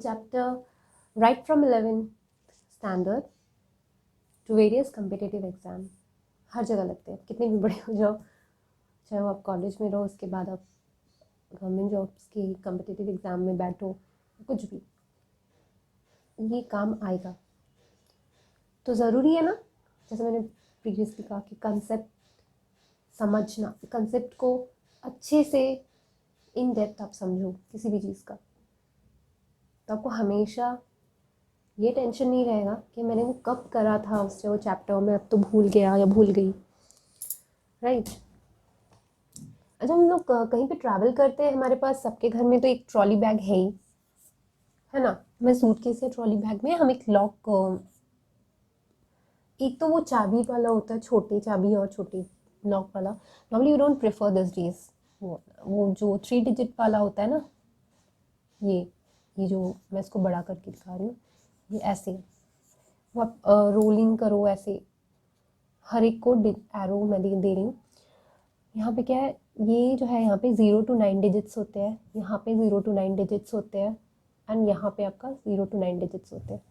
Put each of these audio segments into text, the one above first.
Chapter right from 11th standard to various competitive exam हर जगह लगते हैं, कितने भी बड़े हो जाओ, चाहे वो आप कॉलेज में रहो, उसके बाद आप गवर्नमेंट जॉब्स की कम्पिटिटिव एग्ज़ाम में बैठो, कुछ भी, ये काम आएगा। तो ज़रूरी है ना, जैसे मैंने प्रीवियसली कहा कि कंसेप्ट समझना, कंसेप्ट को अच्छे से इन डेप्थ आप समझो किसी भी चीज़ का, तो आपको हमेशा ये टेंशन नहीं रहेगा कि मैंने वो कब करा था उससे वो चैप्टर में, अब तो भूल गया या भूल गई, राइट। अच्छा, हम लोग कहीं पे ट्रैवल करते हैं, हमारे पास सबके घर में तो एक ट्रॉली बैग है ही, है ना। मैं सूटकेस या ट्रॉली बैग में हम एक लॉक, एक तो वो चाबी वाला होता है, छोटी चाबी और छोटी लॉक वाला, normally you don't prefer this days, वो जो 3 डिजिट वाला होता है ना, ये जो मैं इसको बड़ा करके दिखा रही हूँ, ये ऐसे वो आप रोलिंग करो ऐसे, हर एक को एरो मैं दे रही हूँ। यहाँ पे क्या है, ये जो है यहाँ पे 0 to 9 डिजिट्स होते हैं, यहाँ पे 0 to 9 डिजिट्स होते हैं, एंड यहाँ पे आपका 0 to 9 डिजिट्स होते हैं।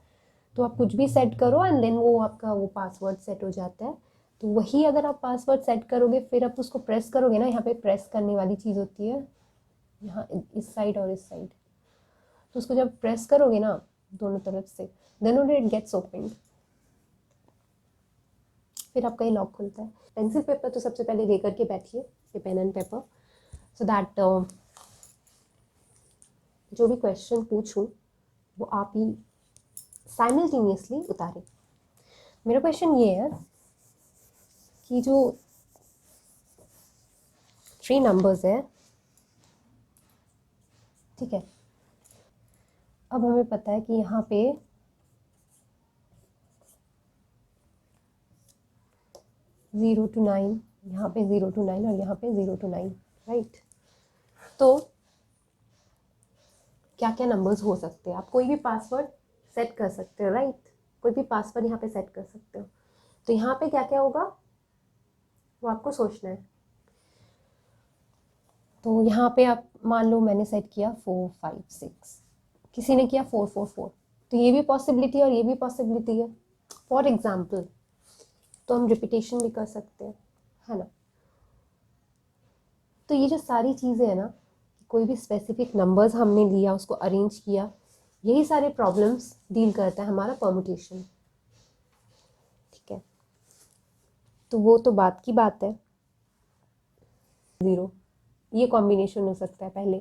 तो आप कुछ भी सेट करो एंड देन वो आपका वो पासवर्ड सेट हो जाता है। तो वही अगर आप पासवर्ड सेट करोगे, फिर आप उसको प्रेस करोगे ना, यहाँ पे प्रेस करने वाली चीज़ होती है, यहाँ इस साइड और इस साइड, तो उसको जब प्रेस करोगे ना दोनों तरफ से, then only it gets open, फिर आपका ये लॉक खुलता है। पेंसिल पेपर तो सबसे पहले लेकर के बैठिए, ये pen and paper, so that जो भी क्वेश्चन पूछूं वो आप ही साइमल्टेनियसली उतारें। मेरा क्वेश्चन ये है कि जो 3 नंबर्स है, ठीक है, अब हमें पता है कि यहाँ पे 0 to 9, यहाँ पे 0 to 9 और यहाँ पे 0 to 9, राइट। तो क्या क्या नंबर्स हो सकते हैं, आप कोई भी पासवर्ड सेट कर सकते हो, राइट, कोई भी पासवर्ड यहाँ पे सेट कर सकते हो। तो यहाँ पे क्या क्या होगा वो आपको सोचना है। तो यहाँ पे आप मान लो मैंने सेट किया 4 5 6, किसी ने किया 4 4 4, तो ये भी पॉसिबिलिटी और ये भी पॉसिबिलिटी है, फॉर एग्जाम्पल। तो हम रिपीटेशन भी कर सकते हैं, है ना। तो ये जो सारी चीज़ें हैं ना, कोई भी स्पेसिफिक नंबर्स हमने लिया, उसको अरेंज किया, यही सारे प्रॉब्लम्स डील करता है हमारा परमुटेशन, ठीक है। तो वो तो बात की बात है, 0 ये कॉम्बिनेशन हो सकता है पहले,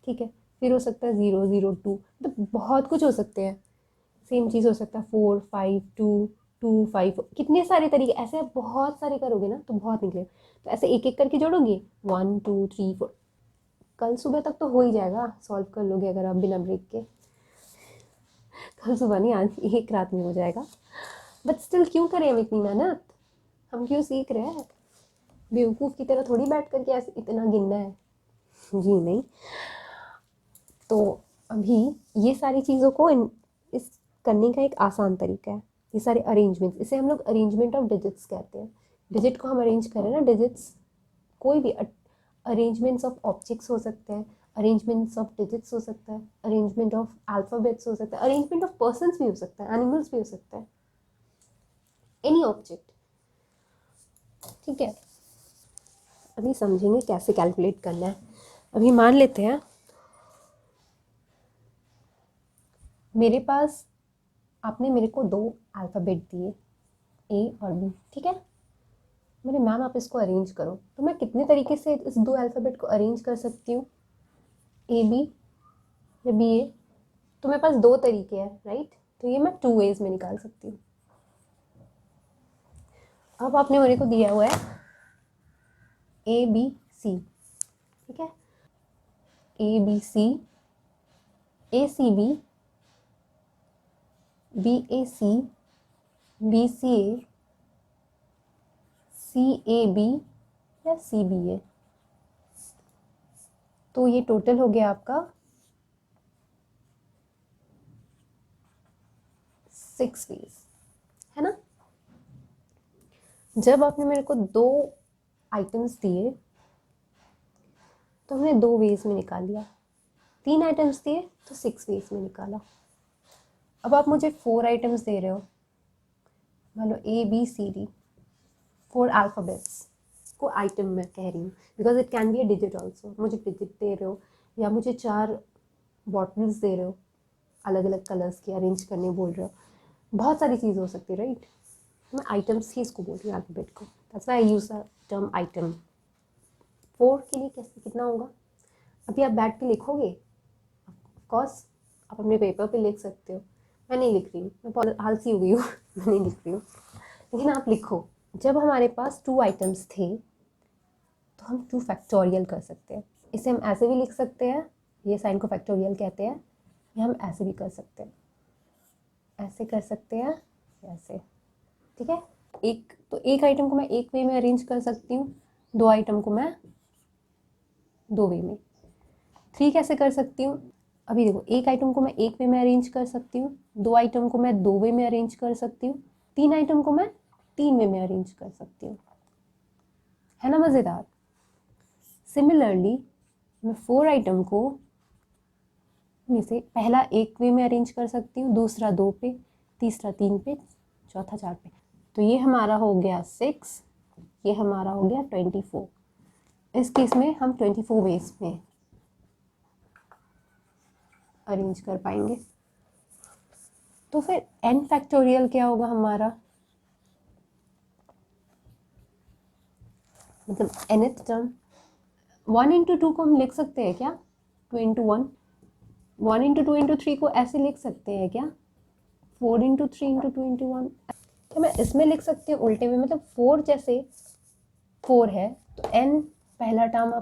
ठीक है, फिर हो सकता है 0 0 2, मतलब बहुत कुछ हो सकते हैं। सेम चीज़ हो सकता है 4 5 2 2 5, कितने सारे तरीके, ऐसे आप बहुत सारे करोगे ना तो बहुत निकले। तो ऐसे एक एक करके जोड़ोगे 1 2 3 4, कल सुबह तक तो हो ही जाएगा, सॉल्व कर लोगे अगर आप बिना ब्रेक के। कल सुबह नहीं, आज एक रात में हो जाएगा। बट स्टिल क्यों करें हम इतनी मेहनत, हम क्यों सीख रहे हैं, बेवकूफ़ की तरह थोड़ी बैठ करके ऐसे इतना गिनना है, जी नहीं। तो अभी ये सारी चीज़ों को इस करने का एक आसान तरीका है, ये सारे अरेंजमेंट्स, इसे हम लोग अरेंजमेंट ऑफ डिजिट्स कहते हैं। डिजिट को हम अरेंज करें ना, डिजिट्स कोई भी अरेंजमेंट्स ऑफ ऑब्जेक्ट्स हो सकते हैं, अरेंजमेंट्स ऑफ डिजिट्स हो सकता है, अरेंजमेंट ऑफ अल्फ़ाबेट्स हो सकता है, अरेंजमेंट ऑफ पर्सन्स भी हो सकता है, एनिमल्स भी हो सकता है, एनी ऑब्जेक्ट, ठीक है। अभी समझेंगे कैसे कैलकुलेट करना है। अभी मान लेते हैं मेरे पास, आपने मेरे को 2 अल्फ़ाबेट दिए, ए और बी, ठीक है। मेरे मैम आप इसको अरेंज करो, तो मैं कितने तरीके से इस 2 अल्फ़ाबेट को अरेंज कर सकती हूँ, ए बी या बी ए। तो मेरे पास 2 तरीके हैं, राइट, तो ये मैं 2 वेज में निकाल सकती हूँ। अब आपने मेरे को दिया हुआ है ए बी सी, ठीक है, A B C, A C B, B A C, B C A, C A B या सी बी ए। तो ये टोटल हो गया आपका 6 वेज, है ना। जब आपने मेरे को 2 आइटम्स दिए तो हमने 2 वेज में निकाल लिया, 3 आइटम्स दिए तो 6 वेज में निकाला। अब आप मुझे 4 आइटम्स दे रहे हो, मान लो ABCD, 4 अल्फ़ाबेट्स को आइटम में कह रही हूँ, because it can be a digit also. मुझे डिजिट दे रहे हो या मुझे 4 बॉटल्स दे रहे हो, अलग अलग कलर्स की अरेंज करने बोल रहे हो, बहुत सारी चीज़ हो सकती है, राइट। मैं आइटम्स ही इसको बोल रही हूँ, अल्फ़ाबेट को। That's why I use the term item. 4 के लिए कैसे कितना होगा, अभी आप बैठ के लिखोगे, ऑफकोर्स आप अपने पेपर पे लिख सकते हो। मैं नहीं लिख रही हूँ, मैं आलसी हो गई हूँ मैं नहीं लिख रही हूँ, लेकिन आप लिखो। जब हमारे पास 2 आइटम्स थे तो हम 2 फैक्टोरियल कर सकते हैं। इसे हम ऐसे भी लिख सकते हैं, ये साइन को फैक्टोरियल कहते हैं, या हम ऐसे भी कर सकते हैं, ऐसे कर सकते हैं, ऐसे, ठीक है। एक आइटम को मैं एक वे में अरेंज कर सकती हूँ, 2 आइटम को मैं 2 वे में। 3 कैसे कर सकती हूँ, अभी देखो, एक आइटम को मैं एक वे में अरेंज कर सकती हूँ, 2 आइटम को मैं 2 वे में अरेंज कर सकती हूँ, 3 आइटम को मैं 3 वे में अरेंज कर सकती हूँ, है ना मज़ेदार। सिमिलरली मैं 4 आइटम को में से पहला एक वे में अरेंज कर सकती हूँ, दूसरा 2 पे, तीसरा 3 पे, चौथा 4 पे। तो ये हमारा हो गया 6, ये हमारा हो गया 24। इस केस में हम 24 वेज में अरेंज कर पाएंगे। तो फिर n फैक्टोरियल क्या होगा हमारा, मतलब nth टर्म। 1 इंटू 2 को हम लिख सकते हैं क्या, 2 इंटू 1। 1 इंटू 2 इंटू 3 को ऐसे लिख सकते हैं क्या, 4 इंटू 3 इंटू 2 इंटू 1। क्या मैं इसमें लिख सकती हूँ उल्टे में, मतलब 4 जैसे 4 है तो n पहला टर्म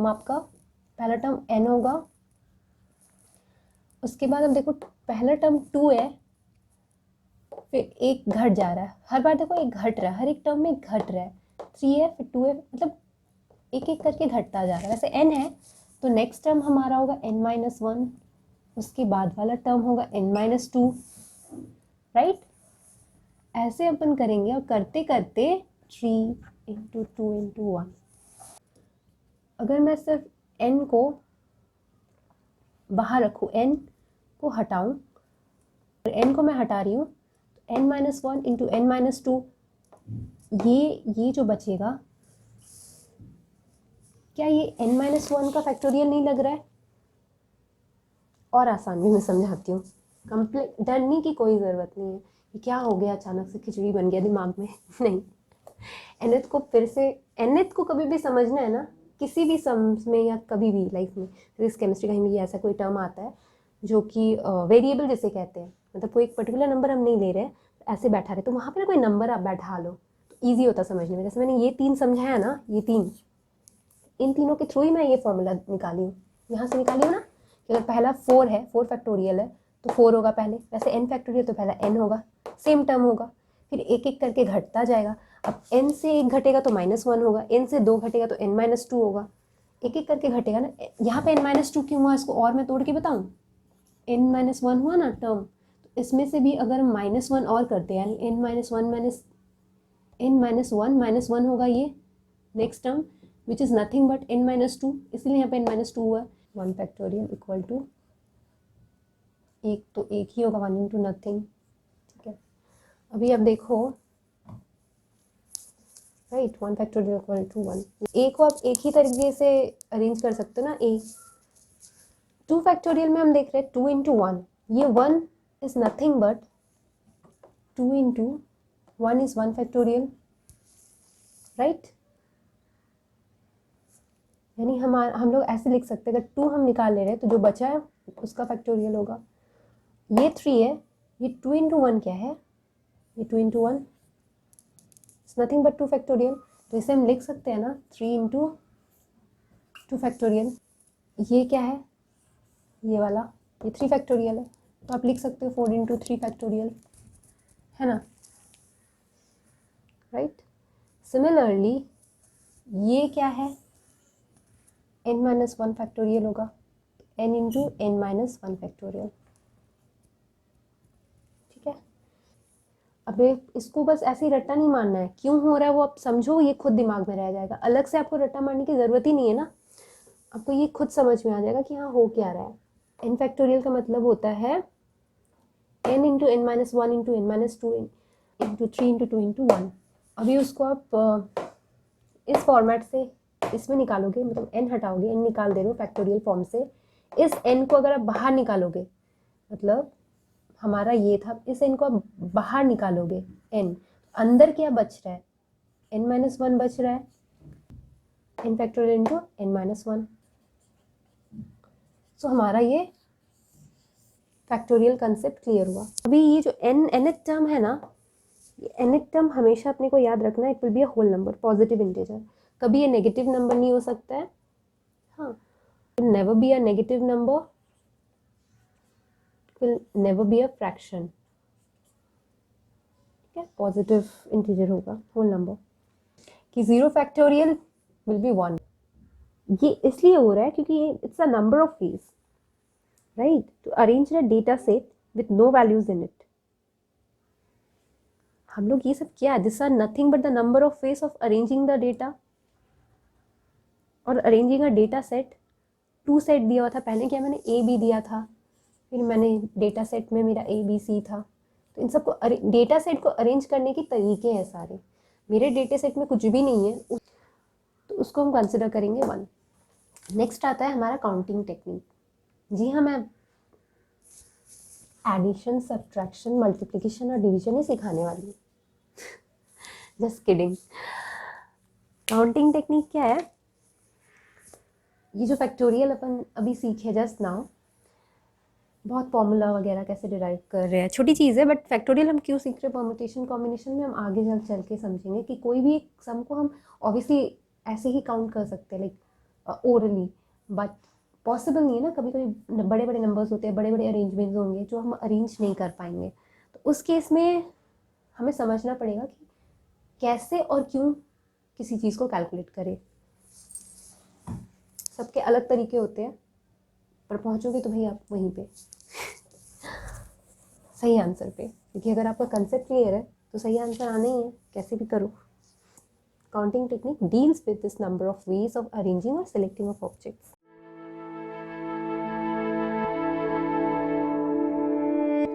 आपका पहला टर्म n होगा। उसके बाद अब देखो, पहला टर्म 2 है, फिर एक घट जा रहा है, हर बार देखो एक घट रहा है, हर एक टर्म में घट रहा है। 3 है, फिर 2 है, मतलब एक एक करके घटता जा रहा है। वैसे n है तो नेक्स्ट टर्म हमारा होगा n-1, उसके बाद वाला टर्म होगा n-2, राइट। ऐसे अपन करेंगे और करते करते 3 इंटू 2 इंटू 1। अगर मैं सिर्फ n को बाहर रखूँ, n को हटाऊँ, और n को मैं हटा रही हूँ, तो n-1 इंटू n-2, ये जो बचेगा, क्या ये n-1 का फैक्टोरियल नहीं लग रहा है। और आसान भी मैं समझाती हूँ, डरने की कोई ज़रूरत नहीं है। ये क्या हो गया, अचानक से खिचड़ी बन गया दिमाग में नहीं, nth को फिर से, nth को कभी भी समझना है ना, किसी भी सम्स में या कभी भी लाइफ में, फिजिक्स केमिस्ट्री कहीं भी ऐसा कोई टर्म आता है जो कि वेरिएबल जिसे कहते हैं, मतलब कोई एक पर्टिकुलर नंबर हम नहीं ले रहे, ऐसे बैठा रहे, तो वहाँ पर कोई नंबर आप बैठा लो तो ईजी होता समझने में। जैसे मैंने ये 3 समझाया ना, ये 3, इन तीनों के थ्रू ही मैं ये फॉर्मूला निकाली हूँ, यहाँ से निकाली हूँ ना, कि अगर पहला 4 है, 4 फैक्टोरियल है तो 4 होगा पहले, वैसे n फैक्टोरियल तो पहला n होगा, सेम टर्म होगा, फिर एक एक करके घटता जाएगा। अब n से 1 घटेगा तो -1 होगा, n से 2 घटेगा तो n-2 होगा, एक एक करके घटेगा ना। यहाँ पे n-2 क्यों हुआ, इसको और मैं तोड़ के बताऊँ, n-1 हुआ ना टर्म, तो इसमें से भी अगर हम -1 और करते हैं, यानी n-1 होगा ये next term, which is nothing but n-2, इसलिए यहाँ पे n-2 हुआ। 1 फैक्टोरियल इक्वल टू, एक तो एक ही होगा, 1 इंटू नथिंग, ठीक है। अभी अब देखो, राइट, 1 फैक्टोरियल इक्वल टू 1। ए को आप एक ही तरीके से अरेंज कर सकते हो ना, ए। 2 फैक्टोरियल में हम देख रहे हैं 2 इंटू 1, ये 1 is nothing but 2 into 1 is 1 factorial, right. यानी हम लोग ऐसे लिख सकते हैं, अगर 2 हम निकाल ले रहे हैं तो जो बचा है उसका फैक्टोरियल होगा। ये 3 है, ये 2 इंटू 1 क्या है, ये 2 into 1 is nothing but 2 factorial, तो इसे हम लिख सकते हैं ना 3 इंटू 2 फैक्टोरियल। ये क्या है, ये वाला, ये 3 फैक्टोरियल है, तो आप लिख सकते हो 4 इंटू 3 फैक्टोरियल, है ना, राइट। सिमिलरली ये क्या है, n-1 फैक्टोरियल होगा, n इंटू n-1 फैक्टोरियल, ठीक है। अब इसको बस ऐसे ही रट्टा नहीं मारना है, क्यों हो रहा है वो आप समझो, ये खुद दिमाग में रह जाएगा, अलग से आपको रट्टा मारने की ज़रूरत ही नहीं है ना, आपको ये खुद समझ में आ जाएगा कि हाँ हो क्या रहा है। n फैक्टोरियल का मतलब होता है n into n minus one into n minus two into three into two into one. अभी उसको आप इस फॉर्मेट से इसमें निकालोगे, मतलब n हटाओगे, n निकाल दे रहे हो फैक्टोरियल फॉर्म से। इस n को अगर आप बाहर निकालोगे, मतलब हमारा ये था, इस n को आप बाहर निकालोगे n, अंदर क्या बच रहा है, n माइनस वन बच रहा है, n factorial into n minus one. So हमारा ये फैक्टोरियल कंसेप्ट क्लियर हुआ। अभी ये जो nth टर्म है ना, ये nth टर्म हमेशा अपने को याद रखना, it will be a whole number, positive integer. कभी ये नेगेटिव नंबर नहीं हो सकता है, हाँ, never be a negative number, will never be a fraction, ठीक है, पॉजिटिव इंटीजर होगा, होल नंबर। कि 0 फैक्टोरियल विल बी 1, ये इसलिए हो रहा है क्योंकि ये it's a number of ways, right, to arrange a data set with no values in it. हम लोग ये सब क्या, this are nothing but the number of ways of arranging the data और arranging a data set. 2 set दिया हुआ था, पहले क्या मैंने ए बी दिया था, फिर मैंने डेटा सेट में मेरा ए बी सी था। तो इन सबको डेटा सेट को अरेंज करने के तरीके हैं सारे। मेरे डेटा सेट में कुछ भी नहीं है, तो उसको हम कंसिडर करेंगे 1। नेक्स्ट आता है हमारा काउंटिंग टेक्निक। जी हाँ, मैं एडिशन, सब्ट्रैक्शन, मल्टीप्लिकेशन और डिवीजन ही सिखाने वाली हूँ, जस्ट किडिंग। काउंटिंग टेक्निक क्या है, ये जो फैक्टोरियल अपन अभी सीखे जस्ट नाउ, बहुत फॉर्मूला वगैरह कैसे डिराइव कर रहे हैं, छोटी चीज़ है, बट फैक्टोरियल हम क्यों सीख रहे हैं, परमुटेशन कॉम्बिनेशन में हम आगे चल के समझेंगे कि कोई भी एक सम को हम ऑब्वियसली ऐसे ही काउंट कर सकते हैं, लाइक ओरली, बट पॉसिबल नहीं है ना। कभी कभी बड़े बड़े नंबर्स होते हैं, बड़े बड़े अरेंजमेंट्स होंगे जो हम अरेंज नहीं कर पाएंगे, तो उस केस में हमें समझना पड़ेगा कि कैसे और क्यों किसी चीज़ को कैलकुलेट करें। सबके अलग तरीके होते हैं, पर पहुँचोगे तो भाई आप वहीं पे सही आंसर पे, क्योंकि अगर आपका कंसेप्ट क्लियर है तो सही आंसर आना ही है, कैसे भी करो। Counting technique deals with this number of ways of arranging और सिलेक्टिंग ऑफ ऑब्जेक्ट्स।